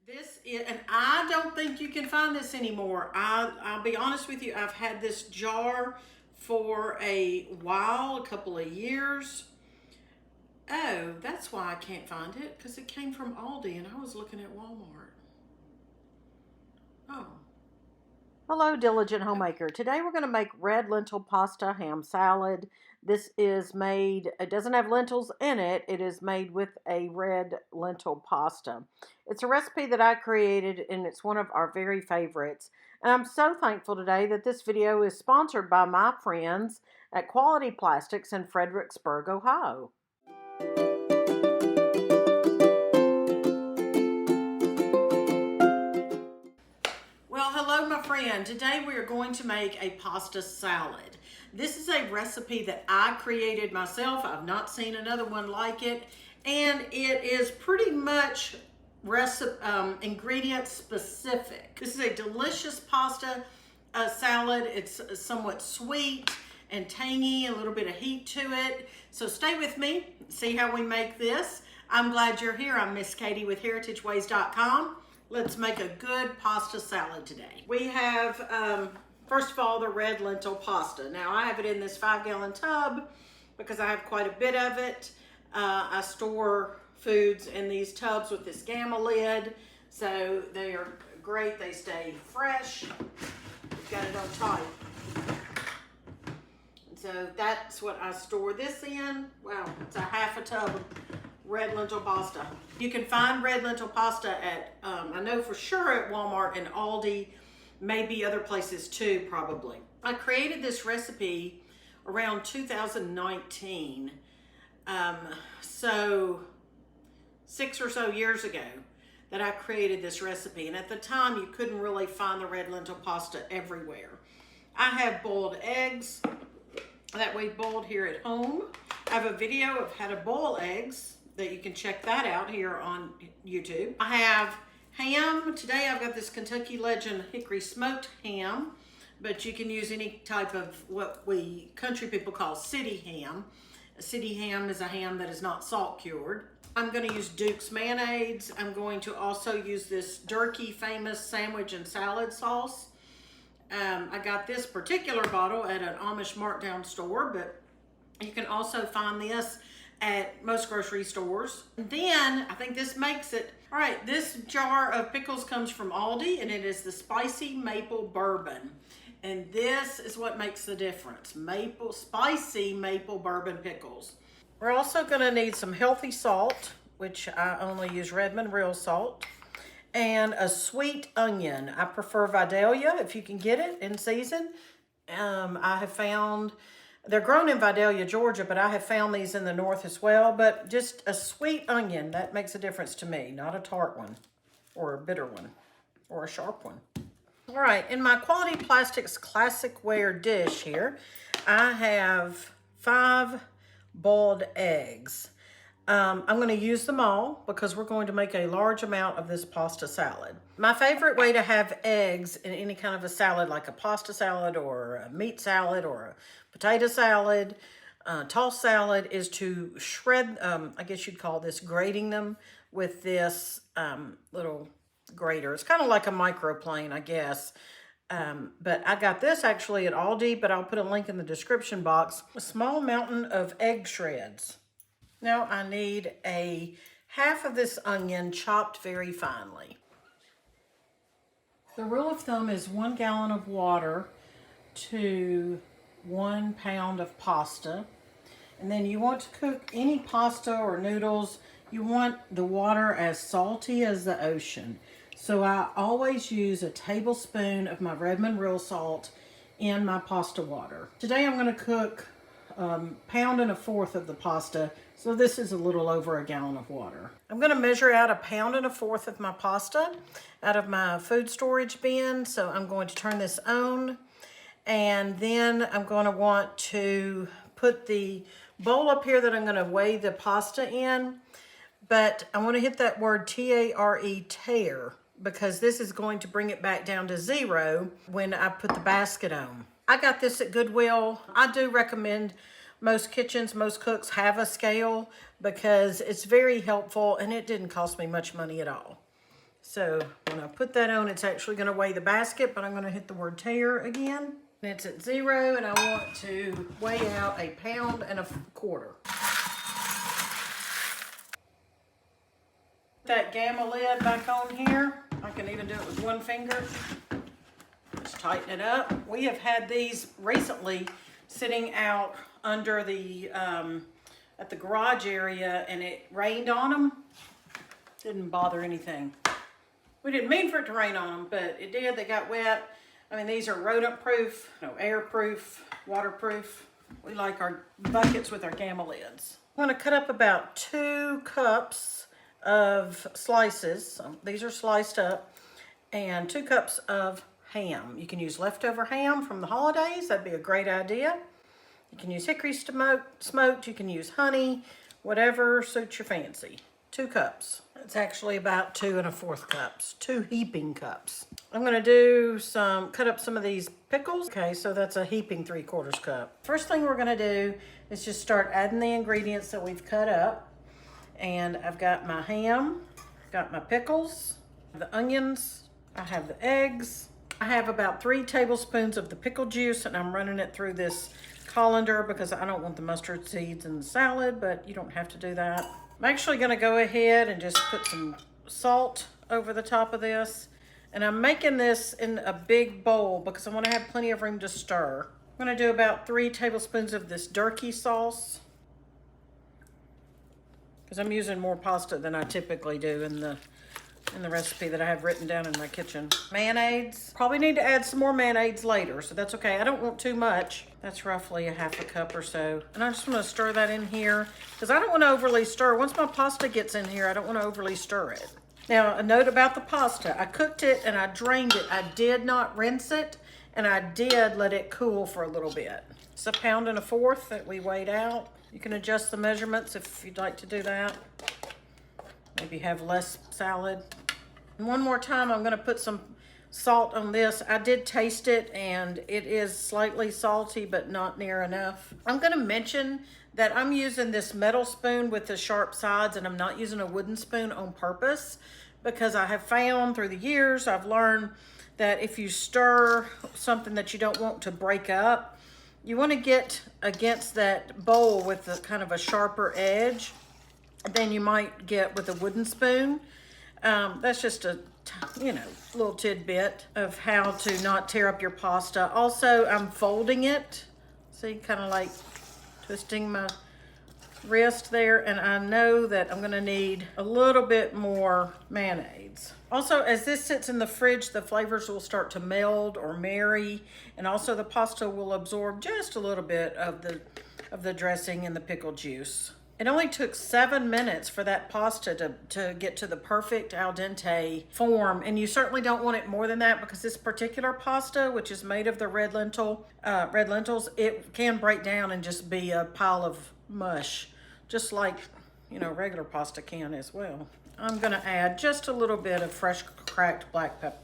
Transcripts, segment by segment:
This is, and I don't think you can find this anymore. I'll be honest with you, I've had this jar for a while, a couple of years. Oh, that's why I can't find it, because it came from Aldi and I was looking at Walmart. Oh. Hello, diligent homemaker. Today we're going to make red lentil pasta ham salad. This is made, it doesn't have lentils in it. It is made with a red lentil pasta. It's a recipe that I created and it's one of our very favorites. And I'm so thankful today that this video is sponsored by my friends at Quality Plastics in Fredericksburg, Ohio. Well, hello, my friend. Today we are going to make a pasta salad. This is a recipe that I created myself. I've not seen another one like it. And it is pretty much ingredient specific. This is a delicious pasta salad. It's somewhat sweet and tangy, a little bit of heat to it. So stay with me, see how we make this. I'm glad you're here. I'm Miss Katie with heritageways.com. Let's make a good pasta salad today. We have, first of all, the red lentil pasta. Now I have it in this 5-gallon tub because I have quite a bit of it. I store foods in these tubs with this gamma lid, so they are great. They stay fresh. We've got it on tight. So that's what I store this in. Wow, it's a half a tub of red lentil pasta. You can find red lentil pasta at, I know for sure at Walmart and Aldi, maybe other places too, probably. I created this recipe around 2019. So 6 or so years ago that I created this recipe. And at the time, you couldn't really find the red lentil pasta everywhere. I have boiled eggs that we boiled here at home. I have a video of how to boil eggs that you can check that out here on YouTube. I have ham. Today I've got this Kentucky Legend hickory smoked ham, but you can use any type of what we country people call city ham. A city ham is a ham that is not salt cured. I'm going to use Duke's mayonnaise. I'm going to also use this Durkee famous sandwich and salad sauce. I got this particular bottle at an Amish markdown store, but you can also find this at most grocery stores. And then I think this makes it. All right, this jar of pickles comes from Aldi and it is the spicy maple bourbon. And this is what makes the difference. Spicy maple bourbon pickles. We're also gonna need some healthy salt, which I only use Redmond Real salt, and a sweet onion. I prefer Vidalia if you can get it in season. I have found they're grown in Vidalia, Georgia, but I have found these in the north as well. But just a sweet onion, that makes a difference to me, not a tart one or a bitter one or a sharp one. All right, in my Quality Plastics Classic Ware dish here, I have 5 boiled eggs. I'm going to use them all because we're going to make a large amount of this pasta salad. My favorite way to have eggs in any kind of a salad, like a pasta salad or a meat salad or a potato salad, tossed salad, is to shred, I guess you'd call this grating them with this little grater. It's kind of like a microplane, I guess. But I got this actually at Aldi, but I'll put a link in the description box. A small mountain of egg shreds. Now I need a half of this onion chopped very finely. The rule of thumb is 1 gallon of water to 1 pound of pasta. And then you want to cook any pasta or noodles, you want the water as salty as the ocean. So I always use a tablespoon of my Redmond Real salt in my pasta water. Today I'm going to cook 1.25 pounds of the pasta, so this is a little over 1 gallon of water. I'm going to measure out 1.25 pounds of my pasta out of my food storage bin, so I'm going to turn this on, and then I'm going to want to put the bowl up here that I'm going to weigh the pasta in, but I want to hit that word T-A-R-E, tare, because this is going to bring it back down to 0 when I put the basket on. I got this at Goodwill. I do recommend most kitchens, most cooks have a scale because it's very helpful and it didn't cost me much money at all. So when I put that on, it's actually gonna weigh the basket, but I'm gonna hit the word tear again. And it's at 0, and I want to weigh out 1.25 pounds. That gamma lid back on here. I can even do it with one finger. Just tighten it up. We have had these recently sitting out under the, at the garage area, and it rained on them. Didn't bother anything. We didn't mean for it to rain on them, but it did. They got wet. I mean, these are rodent proof, air proof, waterproof. We like our buckets with our gamma lids. I'm gonna cut up about 2 cups of slices. So these are sliced up, and 2 cups of ham. You can use leftover ham from the holidays. That'd be a great idea. You can use hickory smoked. You can use honey, whatever suits your fancy. 2 cups. It's actually about 2 1/4 cups, 2 heaping cups. I'm gonna cut up some of these pickles. Okay, so that's a heaping 3/4 cup. First thing we're gonna do is just start adding the ingredients that we've cut up. And I've got my ham, got my pickles, the onions, I have the eggs. I have about 3 tablespoons of the pickle juice, and I'm running it through this colander because I don't want the mustard seeds in the salad, but you don't have to do that. I'm actually gonna go ahead and just put some salt over the top of this. And I'm making this in a big bowl because I wanna have plenty of room to stir. I'm gonna do about 3 tablespoons of this Durkee sauce, because I'm using more pasta than I typically do in the recipe that I have written down in my kitchen. Mayonnaise. Probably need to add some more mayonnaise later, so that's okay. I don't want too much. That's roughly 1/2 cup or so. And I just want to stir that in here because I don't want to overly stir. Once my pasta gets in here, I don't want to overly stir it. Now, a note about the pasta. I cooked it and I drained it. I did not rinse it, and I did let it cool for a little bit. It's 1.25 pounds that we weighed out. You can adjust the measurements if you'd like to do that. Maybe have less salad. And one more time, I'm gonna put some salt on this. I did taste it, and it is slightly salty, but not near enough. I'm gonna mention that I'm using this metal spoon with the sharp sides, and I'm not using a wooden spoon on purpose, because I have found through the years, I've learned that if you stir something that you don't want to break up, you want to get against that bowl with a kind of a sharper edge than you might get with a wooden spoon. That's just a little tidbit of how to not tear up your pasta. Also, I'm folding it. See, kind of like twisting my wrist there, and I know that I'm gonna need a little bit more mayonnaise. Also, as this sits in the fridge, the flavors will start to meld or marry, and also the pasta will absorb just a little bit of the dressing and the pickle juice. It only took 7 minutes for that pasta to get to the perfect al dente form, and you certainly don't want it more than that because this particular pasta, which is made of the red lentils, it can break down and just be a pile of mush, just like regular pasta can as well. I'm gonna add just a little bit of fresh cracked black pepper.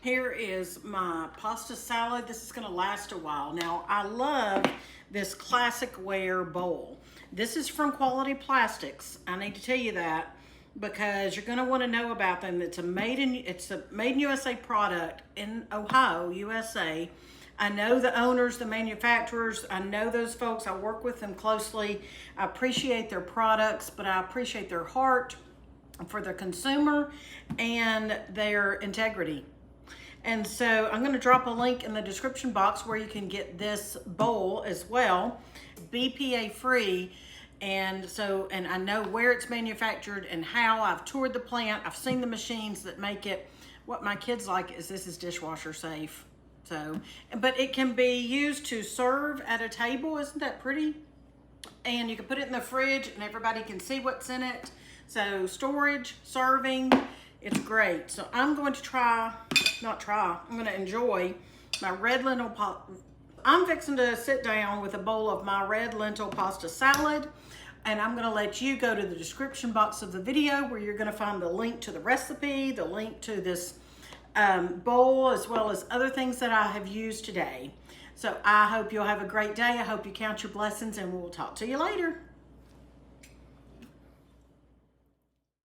Here is my pasta salad. This is gonna last a while. Now, I love this Klassic Ware bowl. This is from Quality Plastics. I need to tell you that because you're gonna wanna know about them. It's a made in USA product in Ohio, USA. I know the owners, the manufacturers. I know those folks. I work with them closely. I appreciate their products, but I appreciate their heart for the consumer and their integrity. And so I'm going to drop a link in the description box where you can get this bowl as well, BPA free. And I know where it's manufactured and how. I've toured the plant. I've seen the machines that make it. What my kids like is this is dishwasher safe. So, but it can be used to serve at a table. Isn't that pretty? And you can put it in the fridge and everybody can see what's in it. So storage, serving, it's great. So I'm going to I'm going to enjoy my red lentil pasta. I'm fixing to sit down with a bowl of my red lentil pasta salad, and I'm going to let you go to the description box of the video where you're going to find the link to the recipe, the link to this bowl, as well as other things that I have used today. So I hope you'll have a great day. I hope you count your blessings, and we'll talk to you later.